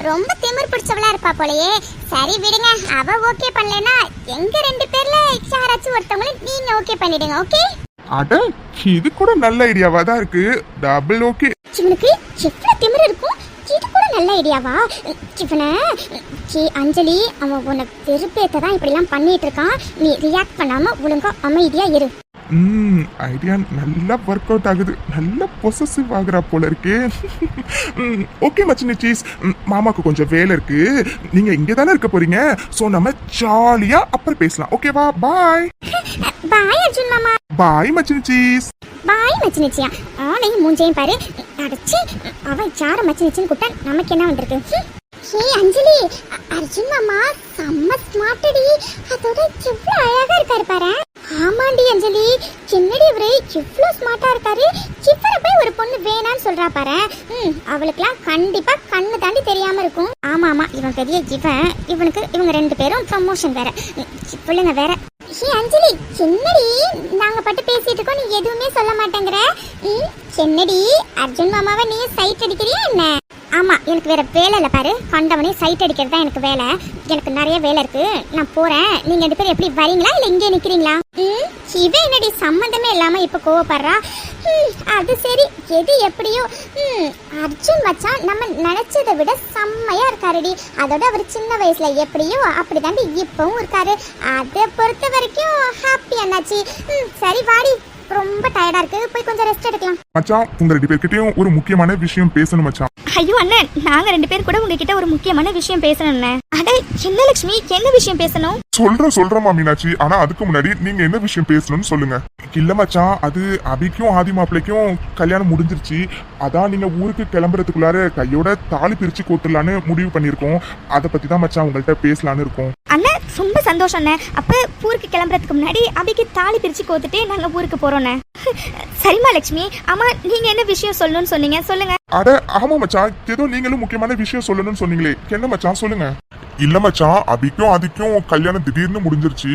ரொம்ப திமிர் பிடிச்சவளா இருப்பா போலயே. சரி விடுங்க, அவ ஓகே பண்ணலனா எங்க ரெண்டு பேர்ல யாராச்சும் ஒருத்தவங்கள நீங்க ஓகே பண்ணிடுங்க. ஓகே? அட இது கூட நல்ல ஐடியாவா தான் இருக்கு. Double okay. இவனுக்கு எவ்வளவு திமிர் இருக்கும். இது கூட நல்ல ஐடியாவா? இவனை அஞ்சலி அவன் உன்னை வெறுப்பேத்த தான் இப்படிலாம் பண்ணிட்டு இருக்கான். நீ ரியாக்ட் பண்ணாம ஒழுங்கா அமைதியா இரு. ஐடியா நல்லா ஒர்க் அவுட் ஆகுது. நல்ல பொசசிவ் ஆகுறா போல இருக்கு. ஓகே மச்சினி சீஸ், மாமாக்கு கொஞ்சம் வேலை இருக்கு. நீங்க இங்கே தானே இருக்க போறீங்க. சோ நம்ம ஜாலியா அப்புறம் பேசலாம். ஓகேவா? பாய். பாய் அர்ஜுன் மாமா. பாய் மச்சினி சீஸ். பாய் மச்சினிச்சியா. ஆனையும் மூஞ்சையும் பாரு. அடச்சி, அவன் யார மச்சினிச்சின்னு கூப்பிட்டா நமக்கு என்ன வந்திருக்கு? ஹே அஞ்சலி, அர்ஜுன் மாமா செம்ம ஸ்மார்ட்டடி. அதோட எவ்வளவு அழகா இருக்காரு பாரு. ஆமாண்டி அஞ்சலி, என்னடி இவரு எவ்வளவு ஸ்மார்ட்டா இருக்காரு. இவரை போய் ஒரு பொண்ணு வேணான்னு சொல்றா பாரு. அவளுக்குலாம் கண்டிப்பா கண்ணு தாண்டி தெரியாம இருக்கும். ஆமா ஆமா, இவன் பெரிய இவனுக்கு இவங்க ரெண்டு பேரும் ப்ரமோஷன் வேற, இவளுங்க வேற. ஹே அஞ்சலி, என்னடி நாங்க பட்டு பேசிட்டு இருக்கோம், நீ எதுவுமே சொல்ல மாட்டேங்கிற? என்னடி அர்ஜுன் மாமாவை நீ சைட் அடிக்கிறியா என்ன? ஆமா, எனக்கு வேற வேலை இல்ல பாரு. கண்டவனே சைட் அடிக்கிறது தான் எனக்கு வேலை. எனக்கு நிறைய வேலை இருக்கு, நான் போறேன். நீங்க ரெண்டு பேரும் எப்படி வரீங்களா இல்ல இங்கே நிக்கிறீங்களா? இவ என்னடி சம்பந்தமே இல்லாம இப்ப கோவப்படுறா? அது சரி, எது எப்படியோ. அர்ஜுன் மச்சான் நம்ம நினைச்சதை விட செம்மையா இருக்காருடி. அதோட அவர் சின்ன வயசுல எப்படியோ அப்படிதாண்டி இப்பவும் இருக்காரு. அதை பொறுத்த வரைக்கும் ஹாப்பி என்னாச்சு. சரி வாடி, ரொம்ப டயர்டா இருக்கு, போய் கொஞ்சம் ரெஸ்ட் எடுக்கலாம். மச்சான், உங்க ரெண்டு பேர்கிட்டயும் ஒரு முக்கியமான விஷயம் பேசணும் மச்சான். ஐயோ அண்ணன், நாங்க ரெண்டு பேர் கூட உங்ககிட்ட ஒரு முக்கியமான விஷயம் பேசணும். அட என்ன லட்சுமி, என்ன விஷயம் பேசணும்? சொல்றேன் மீனாட்சி. ஆனா அதுக்கு முன்னாடி நீங்க என்ன விஷயம் பேசணும்னு சொல்லுங்க. இல்ல மச்சான், அது அபிக்கும் ஆதி மாப்பிளைக்கும் கல்யாணம் முடிஞ்சிருச்சு. அதான் நீங்க ஊருக்கு கிளம்புறதுக்குள்ளார கையோட தாலி பிரிச்சு கோத்துலான்னு முடிவு பண்ணிருக்கோம். அதை பத்தி தான் மச்சான் உங்கள்கிட்ட பேசலான்னு இருக்கோம். அண்ணன் ரொம்ப சந்தோஷம் அண்ணன். அப்ப ஊருக்கு கிளம்புறதுக்கு முன்னாடி அபிக்கு தாலி பிரிச்சு கோத்துட்டு நாங்க ஊருக்கு போறோம். சரிமா லட்சுமி, ஆமா நீங்க என்ன விஷயம் சொல்லணும்னு சொன்னீங்க, சொல்லுங்க. அட ஆமா மச்சான், ஏதோ நீங்களும் முக்கியமான விஷயம் சொல்லணும்னு சொன்னீங்களே, என்ன மச்சான் சொல்லுங்க. இல்ல மச்சான், அபிக்கும் ஆதிக்கும் கல்யாணம் திடீர்னு முடிஞ்சிருச்சு.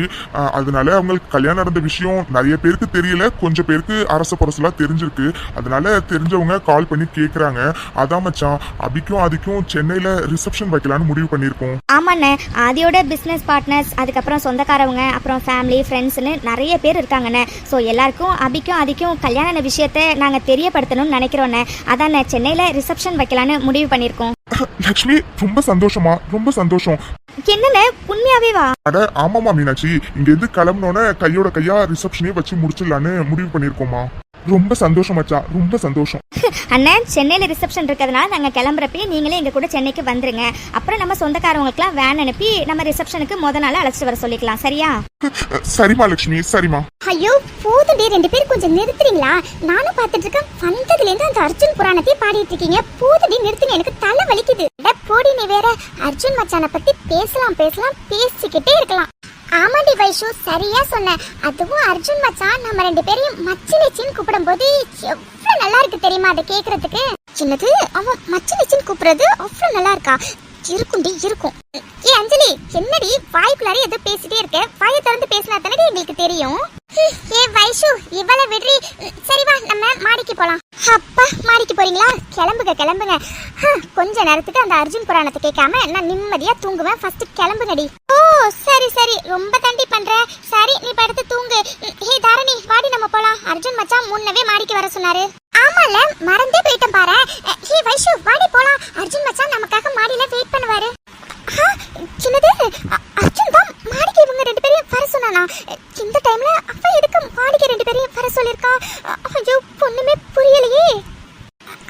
அதனால அவங்களுக்கு கல்யாணம் நடந்த விஷயம் நிறைய பேருக்கு தெரியல, கொஞ்சம் பேருக்கு அரச பரசலா தெரிஞ்சிருக்கு. அதனால தெரிஞ்சவங்க கால் பண்ணி கேக்குறாங்க. அதான் மச்சான், அபிக்கும் ஆதிக்கும் சென்னையில ரிசப்ஷன் வைக்கலான்னு முடிவு பண்ணிருக்கோம். ஆமாண்ணே, ஆதியோட பிசினஸ் பார்ட்னர்ஸ், அதுக்கப்புறம் சொந்தக்காரவங்க, அப்புறம் ஃபேமிலி ஃப்ரெண்ட்ஸ்னு நிறைய பேர் இருக்காங்கண்ணே. ஸோ எல்லாருக்கும் அபிக்கும் ஆதிக்கும் கல்யாண விஷயத்த நாங்க தெரியப்படுத்தணும்னு நினைக்கிறோண்ணே. அதான் சென்னையில ரிசப்ஷன் வைக்கலான்னு முடிவு பண்ணிருக்கோம். லட்சுமி, ரொம்ப சந்தோஷமா, ரொம்ப சந்தோஷம். என்னண்ணே உண்மையாவே வா? அட ஆமாமா மீனாட்சி, இங்க இருந்து கிளம்பினோட கையோட கையா ரிசப்ஷனே வச்சு முடிச்சிடலான்னு முடிவு பண்ணிருக்கோமா. ரொம்ப சந்தோஷம் மச்சான், ரொம்ப சந்தோஷம். அண்ணன், சென்னையில ரிசப்ஷன் இருக்கிறதுனால நாங்க கிளம்புறப்பே நீங்களே எங்க கூட சென்னைக்கு வந்துருங்க. அப்புறம் நம்ம சொந்தக்காரவங்களுக்குலாம் வேன் அனுப்பி நம்ம ரிசப்ஷனுக்கு முத நாள் அழைச்சிட்டு வர சொல்லிக்கலாம், சரியா? சரிமா லட்சுமி, சரிமா. ஐயோ போதும், ரெண்டு பேரும் கொஞ்சம் நிறுத்துறீங்களா? நானும் பாத்துட்டு இருக்கேன், வந்ததுல இருந்து அந்த அர்ஜுன் புராணத்தை பாடிட்டு இருக்கீங்க. போதுடி நிறுத்துங்க, எனக்கு தலை வலிக்குது. போடி நீ வேற. அர்ஜுன் மச்சானை பத்தி பேசலாம் பேசிக்கிட்டே இருக்கலாம். ஆமாண்டி வைஷு, சரியா சொன்ன. அதுவும் அர்ஜுன் மச்சான் நம்ம ரெண்டு பேரையும் மச்சினிச்சின்னு கூப்பிடும் போது எவ்வளவு நல்லா இருக்கு தெரியுமா அதை கேக்குறதுக்கு. சின்னது அவன் மச்சினிச்சின்னு கூப்பிடுறது அவ்வளவு நல்லா இருக்கா? இருக்குண்டி இருக்கும். ஏ அஞ்சலி, என்னடி வாய்க்குள்ளார ஏதோ பேசிட்டே இருக்க? வாயை திறந்து பேசினா தானே எங்களுக்கு தெரியும். ஏ வைஷு, இவளை விடுறி. சரி வா, நம்ம மாடிக்கு போலாம். அப்பா, மாடிக்கு போறீங்களா? கிளம்புங்க. கொஞ்ச நேரத்துக்கு அந்த அர்ஜுன் புராணத்தை கேட்காம நான் நிம்மதியா தூங்குவேன். ஃபர்ஸ்ட் கிளம்புங்கடி. ஓ சரி, ரொம்ப தண்டி பண்ற. சரி நீ படுத்து தூங்கு. ஹே தாரணி, வாடி நம்ம போலாம். அர்ஜுன் மச்சான் முன்னவே மாடிக்கு வர சொன்னாரு. ஆமால, மறந்தே போயிட்டேன் பாரு. ஹே வைஷு, வாடி போலாம். அர்ஜுன் மச்சான் நமக்காக மாடியில வெயிட் பண்ணுவாரு. சின்னது, அர்ஜுன் தான் மாடிக்கு இவங்க ரெண்டு பேரையும் வர சொன்னானா? இந்த டைம்ல அவ எதுக்கு மாடிக்கு ரெண்டு பேரையும் வர சொல்லிருக்கா? ஐயோ பொண்ணுமே புரியலையே.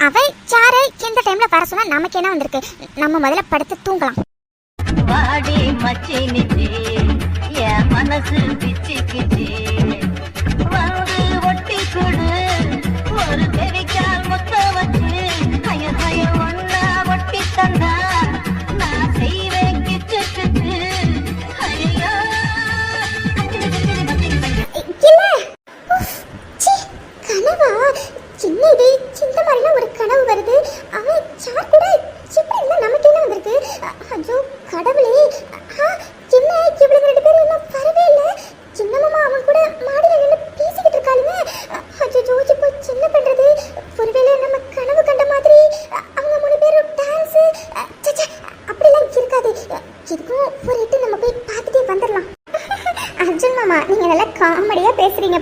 அவ யார எந்த டைம்ல வர சொன்னா நமக்கு என்ன வந்திருக்கு? நம்ம முதல்ல படுத்து தூங்கலாம். வாடி மச்சினிச்சி, என் மனசு பிச்சுக்கிச்சி, வந்து ஒட்டி கொடு ஒரு பெரிக்கால் முத்த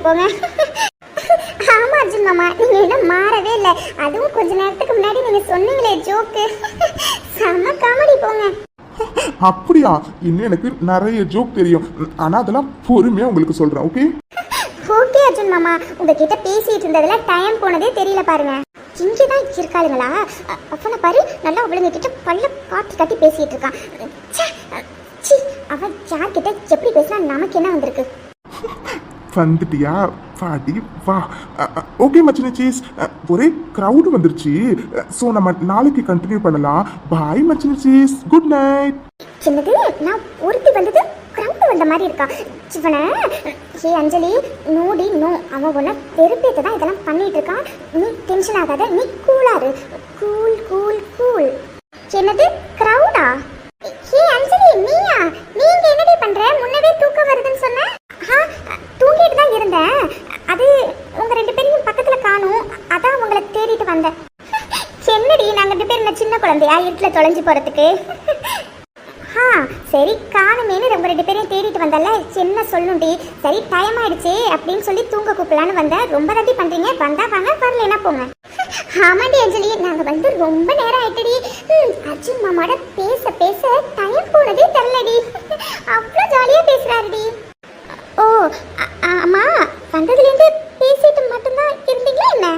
போங்க. ஆமா அர்ஜுன் மாமா, நீங்க இன்னும் மாறவே இல்லை. அதுவும் கொஞ்ச நேரத்துக்கு முன்னாடி நீங்க சொன்னீங்களே ஜோக்கு, செம்ம காமெடி போங்க. அப்படியா? இன்னும் எனக்கு நிறைய ஜோக் தெரியும், ஆனா அதெல்லாம் பொறுமையா உங்களுக்கு சொல்றேன். ஓகே ஓகே அர்ஜுன் மாமா, உங்ககிட்ட பேசிட்டு இருந்ததுல டைம் போனதே தெரியல பாருங்க. இங்கதான் இருக்காளுங்களா? அப்பன பாரு, நல்லா அவளுங்க கிட்ட பல்ல காட்டி காட்டி பேசிட்டு இருக்கான். அவன் யார்கிட்ட எப்படி பேசினா நமக்கு என்ன வந்திருக்கு? வந்துட்டியா? பாடி வா. ஓகே மச்சினிச்சீஸ், ஒரே க்ரௌடு வந்துருச்சு. ஸோ நம்ம நாளைக்கு கண்டினியூ பண்ணலாம். பாய் மச்சினிச்சீஸ், குட் நைட். என்னது, நான் ஒருத்தி வந்தது க்ரௌடு வந்த மாதிரி இருக்கா? சிவனை ஏ அஞ்சலி, நோடி நோ, அவன் உன்னை வெறுப்பேற்ற தான் இதெல்லாம் பண்ணிட்டு இருக்கான். நீ டென்ஷன் ஆகாத, நீ கூலாரு. Cool cool cool. என்னது க்ரௌடா? ஏ அஞ்சலி, நீயா? நீங்க என்னடி பண்ற? முன்னவே தூக்கம் வருதுன்னு சொன்ன. தூங்கிட்டு தான் இருந்தேன். அது உங்க ரெண்டு பேரையும் பக்கத்துல காணும், அதான் உங்களை தேடிட்டு வந்தேன். என்னடி, நாங்க ரெண்டு பேரும் சின்ன குழந்தையா இருட்டுல தொலைஞ்சு போறதுக்கு? சரி, காணுமேனு ரொம்ப ரெண்டு பேரையும் தேடிட்டு வந்தல, என்ன சொல்லுண்டி? சரி, டைம் ஆயிடுச்சு அப்படின்னு சொல்லி தூங்க கூப்பிடலான்னு வந்தேன். ரொம்ப தட்டி பண்றீங்க, வந்தா வாங்க, வரலன்னா போங்க. ஆமாண்டி அஞ்சலி, நாங்க வந்து ரொம்ப நேரம் ஆயிட்டடி. அர்ஜுன் மாமாட பேச பேச டைம் போனதே தெரியலடி. அவ்வளோ ஜாலியா பேசுறாருடி. ஓ ஆமா, வந்ததுலேருந்து பேசிட்டு மட்டும்தான் இருந்தீங்களா என்ன?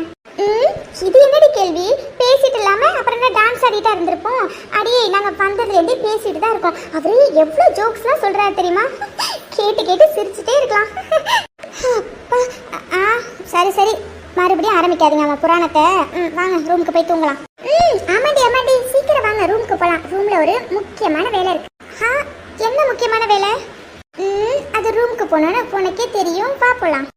இது என்னடி கேள்வி? பேசிட்டு இல்லாம அப்புறம் என்ன டான்ஸ் ஆடிட்டா இருந்திருப்போம்? அடியே, நாங்க வந்ததுலேருந்து பேசிட்டு தான் இருக்கோம். அவரு எவ்வளோ ஜோக்ஸ்லாம் சொல்றாரு தெரியுமா? கேட்டு கேட்டு சிரிச்சுட்டே இருக்கலாம். சரி சரி, மறுபடியும் ஆரம்பிக்காதீங்க நம்ம புராணத்தை. வாங்க ரூமுக்கு போய் தூங்கலாம். ஆமாண்டி ஆமாண்டி, சீக்கிரம் வாங்க ரூமுக்கு போகலாம். ரூம்ல ஒரு முக்கியமான வேலை இருக்கு. என்ன முக்கியமான வேலை? அது ரூமுக்கு போனோன்னு உனக்கே தெரியும், பாப்போலாம்.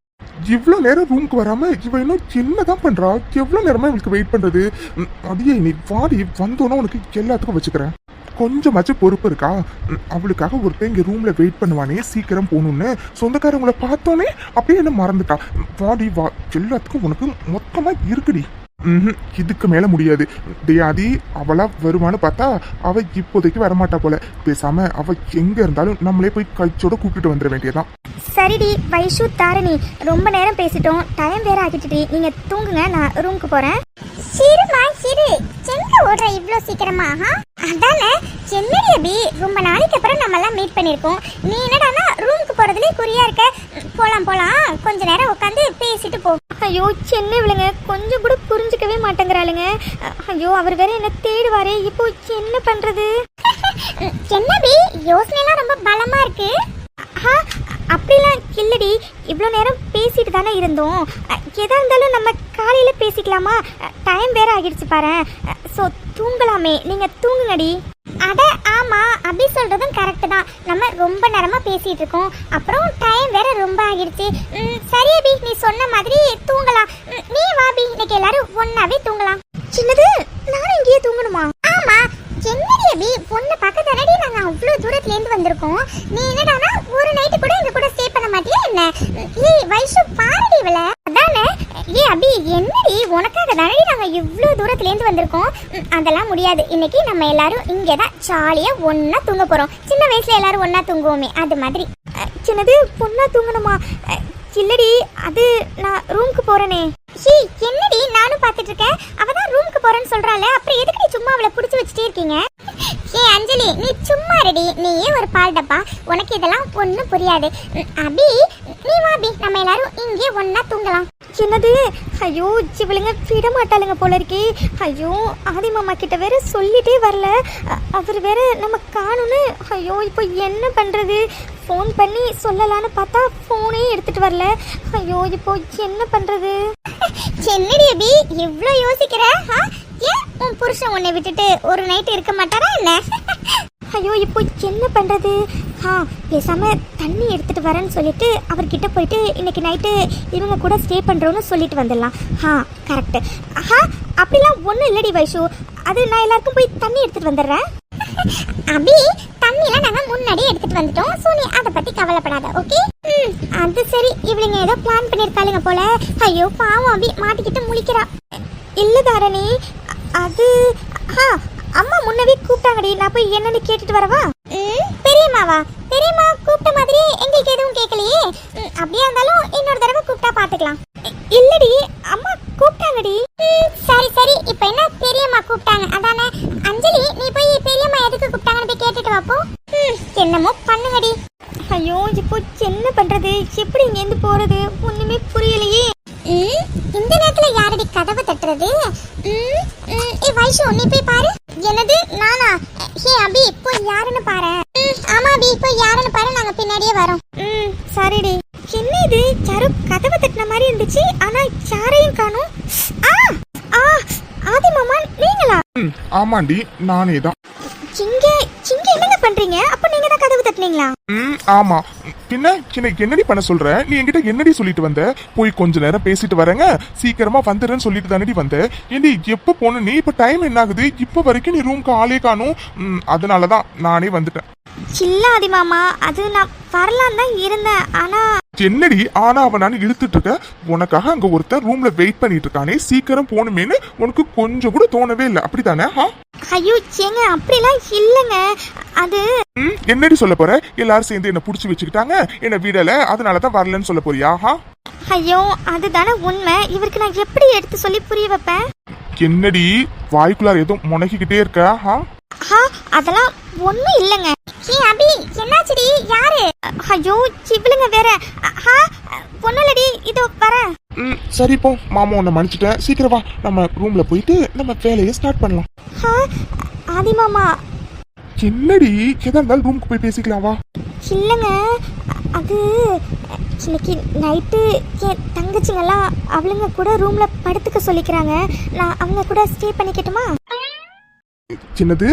இவ்வளோ நேரம் ரூமுக்கு வராம இவ இன்னும் என்னதான் பண்றா? எவ்வளோ நேரமா இவளுக்கு வெயிட் பண்றது? அடியே, நீ வாடி, வந்தோன்னா உனக்கு எல்லாத்துக்கும் வச்சுக்கிறேன். கொஞ்சமாச்சும் பொறுப்பு இருக்கா? அவளுக்காக ஒருத்தன் இங்கே ரூம்ல வெயிட் பண்ணுவானே, சீக்கிரம் போகணும்னு. சொந்தக்காரங்களை பார்த்தோன்னே அப்படியே என்ன மறந்துட்டா. வாடி வா, எல்லாத்துக்கும் உனக்கு மொத்தமா இருக்குடி. இதுக்கு மேல முடியாது. டேயாதி, அவளா வருவான்னு பார்த்தா அவ இப்போதைக்கு வரமாட்டா போல. பேசாம அவ எங்க இருந்தாலும் நம்மளே போய் கழிச்சோட கூப்பிட்டு வந்துட வேண்டியதான். சரிடி வைஷு, தாரணி, ரொம்ப நேரம் பேசிட்டோம், டைம் வேற ஆகிட்டுடி. நீங்க தூங்குங்க, நான் ரூமுக்கு போறேன். சிறுமா சிறு, எங்க ஓடுற இவ்வளோ சீக்கிரமா? அதானே, என்னடி அபி, ரொம்ப நாளைக்கு அப்புறம் நம்ம எல்லாம் மீட் பண்ணிருக்கோம். நீ என்னடானா ரூமுக்கு போறதுலயே குறியா இருக்க? போலாம் போலாம், கொஞ்ச நேரம் உட்காந்து பேசிட்டு போ. ஐயோ, சென்னை இவளுங்க கொஞ்சம் கூட புரிஞ்சுக்கவே மாட்டேங்கிறாளுங்க. ஐயோ, அவர் வேற என்ன தேடுவாரே, இப்போ என்ன பண்றது? என்னபி, யோசனைலாம் ரொம்ப பலமா இருக்கு. அப்படிலாம் இல்லடி, இவ்வளோ நேரம் பேசிட்டு தானே இருந்தோம். எதா இருந்தாலும் நம்ம காலையில் பேசிக்கலாமா? டைம் வேற ஆகிடுச்சு பாரு. ஸோ தூங்கலாமே, நீங்கள் தூங்குங்கடி. அட ஆமா, அபி சொல்றதும் கரெக்ட் தான். நம்ம ரொம்ப நேரமா பேசிட்டு இருக்கோம், அப்புறம் டைம் வேற ரொம்ப ஆகிடுச்சு. சரி அபி, நீ சொன்ன மாதிரி தூங்கலாம். நீ வா அபி, இன்னைக்கு எல்லாரும் ஒன்னாவே தூங்கலாம். சின்னது, நானும் இங்கேயே தூங்கணுமா? ஆமா, என்னடி அபி, பொண்ணு பக்கத்தானடி நாங்க அவ்வளவு தூரத்துல இருந்து வந்திருக்கோம். நீ என்னடானா ஒரு நைட்டு கூட எங்க கூட ஸ்டே பண்ண மாட்டியா என்ன? ஏய் வைஷு, பாருடி இவள. அதானே. ஏ அபி, என்னடி, உனக்காக தானடி நாங்க இவ்வளவு தூரத்துல இருந்து வந்திருக்கோம். அதெல்லாம் முடியாது. இன்னைக்கு நம்ம எல்லாரும் இங்கதான் ஜாலியா ஒன்னா தூங்க போறோம். சின்ன வயசுல எல்லாரும் ஒன்னா தூங்குவோமே, அது மாதிரி. சின்னது, பொண்ணா தூங்கணுமா? இல்லடி, அது நான் ரூமுக்கு போறேனே. என்னடி, நானும் பாத்துட்டு இருக்கேன். அவதான் ரூமுக்கு போறேன்னு சொல்றாளே, அப்புறம் எதுக்கு நீ சும்மா அவளை புடிச்சு வச்சுட்டே இருக்கீங்க? அஞ்சலி, நீ சும்மா ரெடி. நீயே ஒரு பால் டப்பா, உனக்கு இதெல்லாம் ஒன்னும் புரியாது. அபி, நீ வா அபி, நம்ம எல்லாரும் இங்கே ஒன்னா தூங்கலாம். என்னது? ஐயோ, இவளுங்க விட மாட்டாளுங்க போல இருக்கே. ஐயோ, ஆதி மாமா கிட்ட வேற சொல்லிட்டே வரல. அவர் வேற நம்ம காணும்னு. ஐயோ, இப்போ என்ன பண்றது? ஃபோன் பண்ணி சொல்லலான்னு பார்த்தா ஃபோனே எடுத்துட்டு வரல. ஐயோ, இப்போ என்ன பண்றது? என்னடி அபி, இவ்ளோ யோசிக்கிற? ஏன் உன் புருஷன் உன்னை விட்டுட்டு ஒரு நைட் இருக்க மாட்டாரா என்ன? ஐயோ, இப்போ என்ன பண்றது? பேசாம தண்ணி எடுத்துட்டு வரேன்னு சொல்லிட்டு அவர்கிட்ட போயிட்டு இன்னைக்கு நைட்டு இவங்க கூட ஸ்டே பண்றோன்னு சொல்லிட்டு வந்துடலாம். கரெக்ட். அப்படிலாம் ஒன்றும் இல்லடி வைஷு, அது நான் எல்லாருக்கும் போய் தண்ணி எடுத்துட்டு வந்துடுறேன். அபி, தண்ணிலாம் நாங்க முன்னாடியே எடுத்துட்டு வந்துட்டோம். சோ நீ அதை பத்தி கவலைப்படாத, ஓகே? அது சரி, இவளுங்க ஏதோ பிளான் பண்ணிருக்காளுங்க போல. ஐயோ பாவம் அபி, மாட்டிக்கிட்டு முழிக்கிறா. இல்ல தாரணி, அது அம்மா முன்னவே கூப்பிட்டாங்கடி, நான் போய் என்னன்னு கேட்டுட்டு வரவா? பெரிய பெரியம்மாவா? பெரியம்மா கூப்பிட்ட மாதிரி எங்களுக்கு எதுவும் கேட்கலையே. அப்படியே இருந்தாலும் இன்னொரு தடவை கூப்பிட்டா பாத்துக்கலாம். இல்லடி, அம்மா கூப்பிட்டாங்கடி. சரி சரி, இப்போ என்ன பெரியம்மா கூப்பிட்டாங்க அதானே? அஞ்சலி, நீ போய் பெரியம்மா எதுக்கு கூப்பிட்டாங்கன்னு போய் கேட்டுட்டு வாப்போ. என்னமோ பண்ணுங்கடி. ஐயோ, இப்போ என்ன பண்றது? எப்படி இங்கேருந்து போறது? ஒண்ணுமே புரியலையே. இந்த நேரத்துல யாரடி கதவை தட்டுறது? ஏ வைஷு, நீ போய் பாரு. என்னது, நானா? ஹே அபி, போய் யாருன்னு பாரு. ஆமா அபி, போய் யாருன்னு பாரு, நாங்க பின்னாடியே வரோம். சரிடி. என்ன இது? யாரோ கதவை தட்டின மாதிரி இருந்துச்சு, ஆனா யாரையும் காணோம். ஆதி மாமா, நீங்களா? ஆமாண்டி, நானே தான். இங்க என்னங்க பண்றீங்க? அப்ப நீங்க தான் கதவு தட்டினீங்களா? ஆமா. பின்ன என்னடி பண்ண சொல்ற? நீ என்கிட்ட என்னடி சொல்லிட்டு வந்த? போய் கொஞ்ச நேரம் பேசிட்டு வரேங்க, சீக்கிரமா வந்துடுறேன்னு சொல்லிட்டு தானடி வந்த. ஏண்டி எப்ப போன நீ? இப்ப டைம் என்ன ஆகுது? இப்ப வரைக்கும் நீ ரூம்க்கு ஆளே காணும். அதனாலதான் நானே வந்துட்டேன். இல்ல ஆதி மாமா, அது நான் வரலாம் தான் இருந்தேன். ஆனா என்னடி ஆனா அவனான்னு இழுத்துட்டு இருக்க? உனக்காக அங்க ஒருத்தர் ரூம்ல வெயிட் பண்ணிட்டு இருக்கானே, சீக்கிரம் போகணுமேனு உனக்கு கொஞ்சம் கூட தோணவே இல்லை, அப்படித்தானே? ஐயோ ஏங்க, அப்படிலாம் இல்லைங்க. அது என்னடி சொல்ல போற? எல்லாரும் சேர்ந்து என்ன புடிச்சு வச்சுக்கிட்டாங்க, என்ன வீடல, அதனாலதான் வரலன்னு சொல்ல போறியா? ஐயோ, அதுதானே உண்மை. இவருக்கு நான் எப்படி எடுத்து சொல்லி புரிய வைப்பேன்? என்னடி வாய்க்குள்ளார் ஏதோ முனக்கிக்கிட்டே இருக்க? அதெல்லாம் ஒண்ணும் இல்லைங்க. ஹே அபி, என்னாச்சுடி? யாரு? ஐயோ, இவளுங்க வேற. ஒண்ணுலடி, இதோ வரேன். சரி போ, மாமா உன்னை மன்னிச்சிட்டேன். சீக்கிரம் வா, நம்ம ரூம்ல போயிட்டு நம்ம வேலையை ஸ்டார்ட் பண்ணலாம். ஆதி மாமா. என்னடி, எதா இருந்தாலும் ரூமுக்கு போய் பேசிக்கலாம், வா. இல்லைங்க, அது இன்னைக்கு நைட்டு என் தங்கச்சிங்கெல்லாம் அவளுங்க கூட ரூம்ல படுத்துக்க சொல்லிக்கிறாங்க. நான் அவங்க கூட ஸ்டே பண்ணிக்கட்டுமா? சின்னது,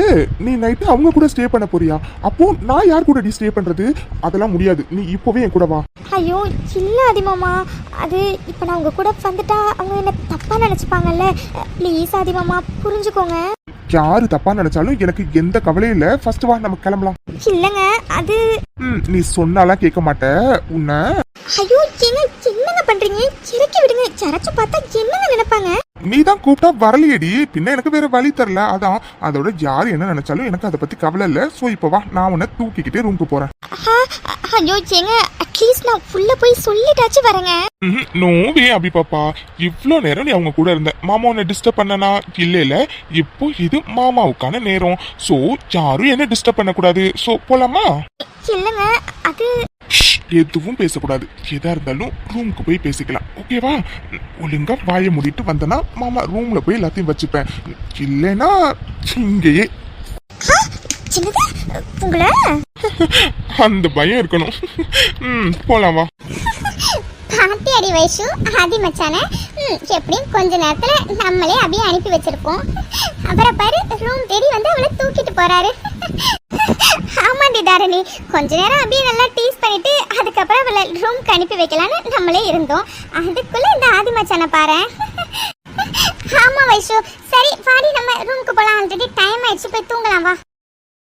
நீ நைட்டு அவங்க கூட ஸ்டே பண்ண போறியா? அப்போ நான் யார் கூட ஸ்டே பண்றது? அதெல்லாம் முடியாது, நீ இப்பவே என் கூட வா. ஐயோ இல்ல ஆதி மாமா, அது இப்போ நான் உங்க கூட வந்துட்டா அவங்க என்ன தப்பா நினைச்சுப்பாங்கல்ல. ப்ளீஸ் ஆதி மாமா, புரிஞ்சுக்கோங்க. யாரு தப்பா நினைச்சாலும் எனக்கு எந்த கவலையும் இல்ல. ஃபர்ஸ்ட் வா, நம்ம கிளம்பலாம். இல்லங்க, அது நீ சொன்னாலாம் கேட்க மாட்ட உன்ன. ஐயோ என்னங்க பண்றீங்க? இறக்கி விடுங்க. சரச்சு பார்த்தா என்னங்க நினைப்பாங்க? நீ தான் கூப்பிட்டா வரலையேடி, பின்ன எனக்கு வேற வழி தரல. அதான், அதோட யாரு என்ன நினைச்சாலும் எனக்கு அதை பத்தி கவலை இல்ல. சோ இப்ப வா, நான் உன்னை தூக்கிக்கிட்டே ரூமுக்கு போறேன். ஐயோ ஏங்க, அட்லீஸ்ட் நான் ஃபுல்லா போய் சொல்லிட்டாச்சு வரேங்க. நோவே அபி பாப்பா, இவ்ளோ நேரம் நீ அவங்க கூட இருந்த. மாமா உன்னை டிஸ்டர்ப் பண்ணனா? இல்ல, இப்போ இது மாமாவுக்கான நேரம். சோ யாரும் என்ன டிஸ்டர்ப் பண்ண கூடாது. சோ போலாமா? இல்லங்க, அது எதுவும் பேசக்கூடாது. எதா இருந்தாலும் ரூமுக்கு போய் பேசிக்கலாம், ஓகேவா? ஒழுங்கா வாயை மூடிட்டு வந்தனா மாமா ரூம்ல போய் எல்லாத்தையும் வச்சுப்பேன். இல்லைன்னா இங்கேயே. உங்களை அந்த பயம் இருக்கணும். போலாம் வா. பாட்டி அடி வைஷு, ஆதி மச்சான எப்படியும் கொஞ்ச நேரத்துல நம்மளே அப்படியே அனுப்பி வச்சிருப்போம். அப்புறம் பாரு, ரூம் தேடி வந்து அவளை தூக்கிட்டு போறாரு. ஆமாண்டி தாரணி, கொஞ்ச நேரம் அப்படியே நல்லா டீஸ் பண்ணிட்டு அதுக்கப்புறம் அவளை ரூம்க்கு அனுப்பி வைக்கலான்னு நம்மளே இருந்தோம். அதுக்குள்ள இந்த ஆதி மச்சான பாரு. ஆமா வைஷு, சரி பாடி நம்ம ரூமுக்கு போலாம். ஆல்ரெடி டைம் ஆயிடுச்சு, போய் தூங்கலாம் வா.